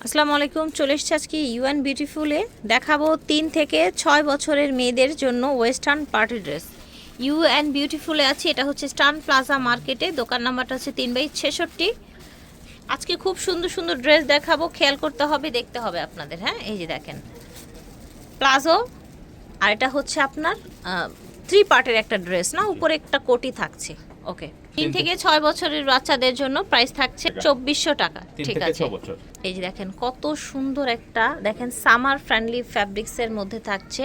আসসালামু আলাইকুম, চলে এসেছি আজকে ইউএন বিউটিফুলে। দেখাবো 3 থেকে 6 বছরের মেয়েদের জন্য ওয়েস্টার্ন পার্টি ড্রেস। ইউএন বিউটিফুলে আছে, এটা হচ্ছে স্টান প্লাজা মার্কেটে, দোকান নাম্বারটা হচ্ছে 3/66। আজকে খুব সুন্দর সুন্দর ড্রেস দেখাবো, খেয়াল করতে হবে, দেখতে হবে আপনাদের। হ্যাঁ, এই যে দেখেন প্লাজো, আর এটা হচ্ছে আপনার 3 পার্টের একটা ড্রেস না, উপরে একটা কোটি থাকছে। ওকে, 3 থেকে 6 বছরের বাচ্চাদের জন্য প্রাইস থাকছে 2400 টাকা। ঠিক আছে, এই যে দেখেন কত সুন্দর একটা, দেখেন সামার ফ্রেন্ডলি ফ্যাব্রিক্সের মধ্যে থাকছে।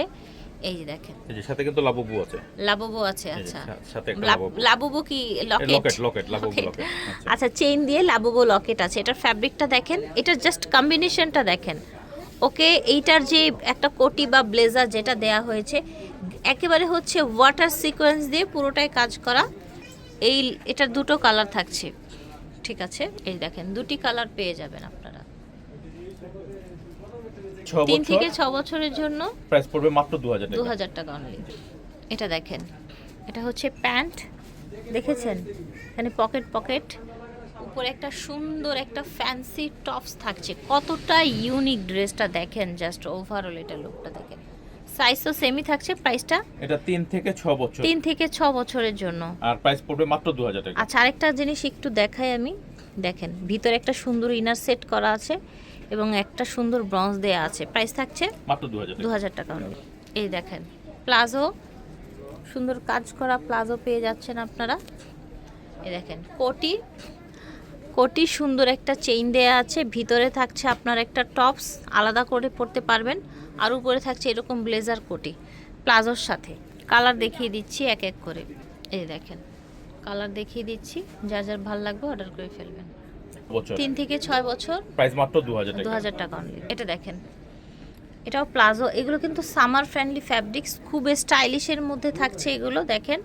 এই যে দেখেন, এই যে সাথে কিন্তু লাবুবু আছে। লাবুবু আছে, আচ্ছা। সাথে একটা লাবুবু কি লকেট লাবুবু লকেট। আচ্ছা, চেইন দিয়ে লাবুবু লকেট আছে। এটার ফ্যাব্রিকটা দেখেন, এটার জাস্ট কম্বিনেশনটা দেখেন। ওকে, এইটার যে একটা কোটি বা ব্লেজার যেটা দেয়া হয়েছে, একেবারে হচ্ছে ওয়াটার সিকোয়েন্স দিয়ে পুরোটাই কাজ করা। এটার দুটো কালার থাকছে। ঠিক আছে, এই দেখেন দুটি কালার পেয়ে যাবেন আপনারা। 3 থেকে 6 বছরের জন্য প্রাইস পড়বে মাত্র 2000 টাকা অনলি। এটা দেখেন, এটা হচ্ছে প্যান্ট, দেখেছেন এখানে পকেট, উপরে একটা সুন্দর একটা ফ্যান্সি টপস থাকছে। কতটা ইউনিক ড্রেসটা দেখেন, জাস্ট ওভারঅল এটা লুকটা দেখেন। সাইজও সেমই থাকছে। প্রাইসটা এটা 3 থেকে 6 বছর, 3 থেকে 6 বছরের জন্য, আর প্রাইস পড়বে মাত্র 2000 টাকা। আচ্ছা, আরেকটা জিনিস একটু দেখাই আমি। দেখেন ভিতরে একটা সুন্দর ইনার সেট করা আছে এবং একটা সুন্দর ব্রঞ্জ দেয়া আছে। প্রাইস থাকছে মাত্র 2000 টাকা অনলি। এই দেখেন প্লাজো, সুন্দর কাজ করা প্লাজো পেয়ে যাচ্ছেন আপনারা। এই দেখেন কোটি সুন্দর একটা চেইন দেয়া আছে, ভিতরে থাকছে আপনার একটা টপস, আলাদা করে পরতে পারবেন, আর উপরে থাকছে এরকম ব্লেজার কোটি প্লাজোর সাথে। কালার দেখিয়ে দিচ্ছি এক এক করে। এই দেখেন কালার দেখিয়ে দিচ্ছি, যার যার ভালো লাগবে অর্ডার করে ফেলবেন। 3 থেকে 6 বছর, প্রাইস মাত্র 2000 টাকা অনলি। এটা দেখেন, এটাও প্লাজো। এগুলো কিন্তু সামার ফ্রেন্ডলি ফ্যাব্রিক্স, খুব স্টাইলিশের মধ্যে থাকছে এগুলো। দেখেন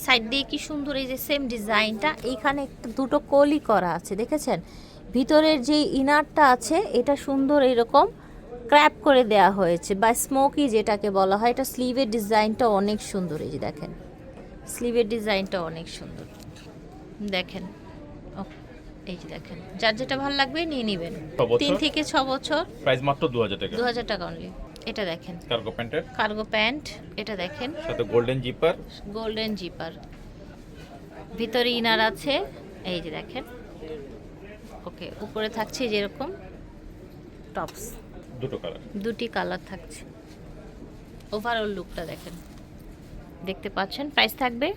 সাইড দিয়ে কি সুন্দর, এই যে সেম ডিজাইনটা, এইখানে দুটো কলি করা আছে, দেখেছেন। ভিতরের যে ইনারটা আছে এটা সুন্দর এরকম ক্র্যাপ করে দেয়া হয়েছে, বা স্মোকি যেটাকে বলা হয়। এটা স্লিভের ডিজাইনটা অনেক সুন্দর, এই যে দেখেন স্লিভের ডিজাইনটা অনেক সুন্দর। দেখেন এই যে দেখেন, যার যেটা ভালো লাগবে নিয়ে নেবেন। 3 থেকে 6 বছর, প্রাইস মাত্র 2000 টাকা। 2000 টাকা অনলি। এটা দেখেন কার্গো প্যান্ট, এটা দেখেন সাথে গোল্ডেন জিপার, ভিতরে ইনার আছে। এই যে দেখেন, ওকে, উপরে থাকছে যেরকম টপস, দুটি কালার থাকছে। ওভারঅল লুকটা দেখেন, দেখতে পাচ্ছেন। প্রাইস থাকবে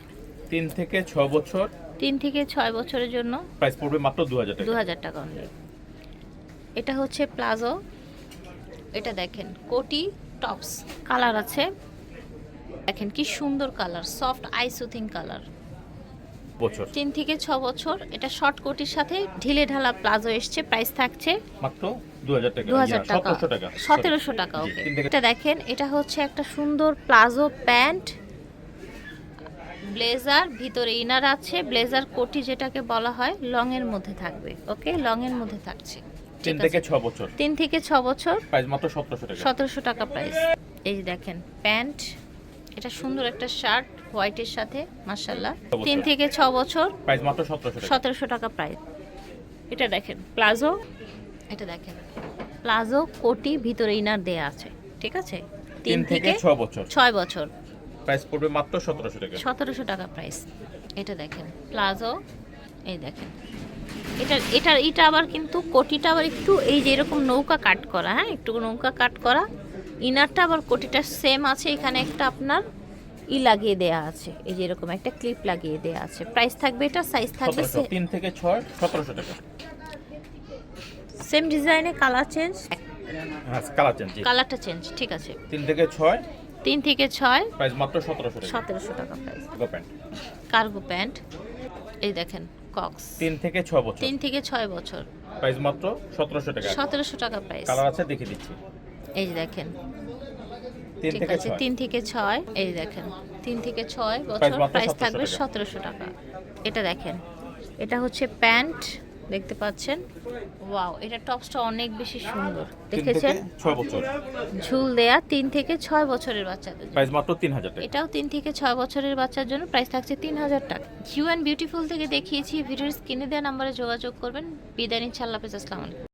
3 থেকে 6 বছর, 3 থেকে 6 বছরের জন্য প্রাইস পড়বে মাত্র 2000 টাকা অনলি। এটা হচ্ছে প্লাজো, এটা দেখেন কোটি টপস, কালার আছে। দেখেন কি সুন্দর colour, soft I soothing colour. 3 থেকে 6 বছর, এটা শর্ট কোটির সাথে ঢিলে ঢালা প্লাজো এসছে। প্রাইস থাকছে মাত্র 2000 টাকা, 1700 টাকা। ওকে, এটা দেখেন, এটা হচ্ছে একটা সুন্দর প্লাজো প্যান্ট, ব্লেজার, ভিতরে ইনার আছে, ব্লেজার কোটি যেটাকে বলা হয়, লং এর মধ্যে থাকবে। ওকে, লং এর মধ্যে থাকছে। 3 থেকে 6 বছর, 3 থেকে 6 বছর, প্রাইস মাত্র 1700 টাকা। 1700 টাকা প্রাইস। এই যে দেখেন প্যান্ট, এটা সুন্দর একটা শার্ট হোয়াইটের সাথে, মাশাআল্লাহ। 3 থেকে 6 বছর, প্রাইস মাত্র 1700 টাকা। 1700 টাকা প্রাইস। এটা দেখেন প্লাজো, এটা দেখেন প্লাজো কোটি, ভিতরে ইনার দেয়া আছে। ঠিক আছে, 3 থেকে 6 বছর, প্রাইস পড়বে মাত্র 1700 টাকা। 1700 টাকা প্রাইস। এটা দেখেন প্লাজো, এই দেখেন এটা আবার কিন্তু কোটিটা আবার একটু এই যে এরকম নৌকা কাট করা, হ্যাঁ, একটু নৌকা কাট করা। ইনারটা আবার কোটিটা সেম আছে, এখানে একটা আপনার লাগিয়ে দেয়া আছে, এই যে এরকম একটা ক্লিপ লাগিয়ে দেয়া আছে। প্রাইস থাকবে, এটা সাইজ থাকবে 3 থেকে 6 1700 টাকা। সেম ডিজাইনে কালার চেঞ্জ, হ্যাঁ কালারটা চেঞ্জ। ঠিক আছে, 3 থেকে 6, 3 থেকে 6, প্রাইস মাত্র 1700 টাকা। 1700 টাকা price. Cargo pant, cargo pant, এই দেখেন কক্স, 3 থেকে 6 বছর, 3 থেকে 6 বছর, প্রাইস মাত্র 1700 টাকা। 1700 টাকা প্রাইস। কালার আছে, দেখিয়ে দিচ্ছি। এই যে দেখেন 3 থেকে 6, 3 থেকে 6, এই দেখেন 3 থেকে 6 বছর, প্রাইস থাকবে 1700 টাকা। এটা দেখেন, এটা হচ্ছে প্যান্ট, দেখতে পাচ্ছেন। ওয়াও, এটা টপসটা অনেক বেশি সুন্দর, দেখেছেন, 6 বছর, ঝুল দেয়া। 3 থেকে 6 বছরের বাচ্চাদের, প্রাইস মাত্র 3000 টাকা। এটাও 3 থেকে 6 বছরের বাচ্চার জন্য প্রাইস থাকছে 3000 টাকা। ইউএন বিউটিফুল থেকে দেখিয়েছি, ভিডিওর স্ক্রিনে দেওয়া নম্বরে যোগাযোগ করবেন। বিদায় নিচ্ছি, আল্লাহ হাফেজ, আসসালামু আলাইকুম।